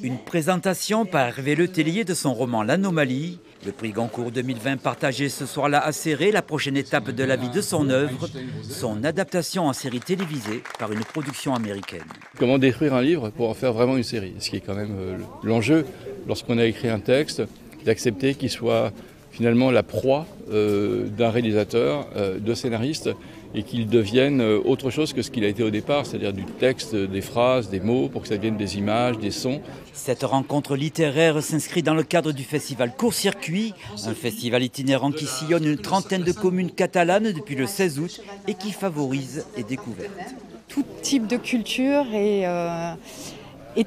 Une présentation par Hervé Letellier de son roman L'Anomalie. Le prix Goncourt 2020 partagé ce soir-là à Céré, la prochaine étape de la vie de son œuvre, son adaptation en série télévisée par une production américaine. Comment détruire un livre pour en faire vraiment une série, ce qui est quand même l'enjeu lorsqu'on a écrit un texte, d'accepter qu'il soit finalement la proie d'un réalisateur, de scénariste, et qu'il devienne autre chose que ce qu'il a été au départ, c'est-à-dire du texte, des phrases, des mots, pour que ça devienne des images, des sons. Cette rencontre littéraire s'inscrit dans le cadre du festival Court-Circuit, un festival itinérant qui sillonne une trentaine de communes catalanes depuis le 16 août et qui favorise les découvertes. Tout type de culture est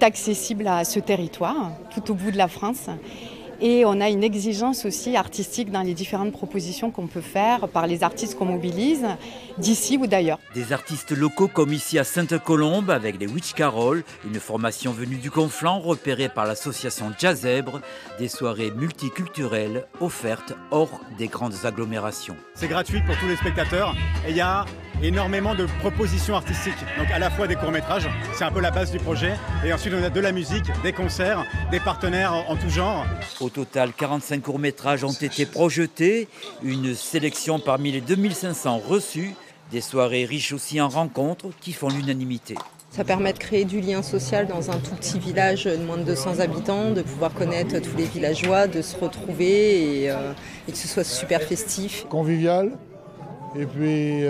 accessible à ce territoire, tout au bout de la France. Et on a une exigence aussi artistique dans les différentes propositions qu'on peut faire par les artistes qu'on mobilise, d'ici ou d'ailleurs. Des artistes locaux comme ici à Sainte-Colombe avec les Witch Carol, une formation venue du Conflent repérée par l'association Jazzèbre, des soirées multiculturelles offertes hors des grandes agglomérations. C'est gratuit pour tous les spectateurs et il y a énormément de propositions artistiques, donc à la fois des courts-métrages, c'est un peu la base du projet, et ensuite on a de la musique, des concerts, des partenaires en tout genre. Au total, 45 courts-métrages ont été projetés, une sélection parmi les 2500 reçus, des soirées riches aussi en rencontres qui font l'unanimité. Ça permet de créer du lien social dans un tout petit village de moins de 200 habitants, de pouvoir connaître tous les villageois, de se retrouver et que ce soit super festif. Convivial. Et puis,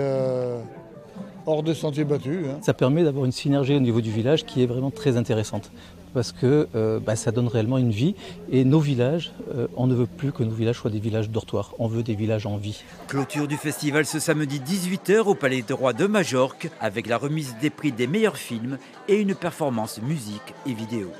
hors des sentiers battus. Ça permet d'avoir une synergie au niveau du village qui est vraiment très intéressante. Parce que ça donne réellement une vie. Et nos villages, on ne veut plus que nos villages soient des villages dortoirs. On veut des villages en vie. Clôture du festival ce samedi 18h au Palais des Rois de Majorque avec la remise des prix des meilleurs films et une performance musique et vidéo.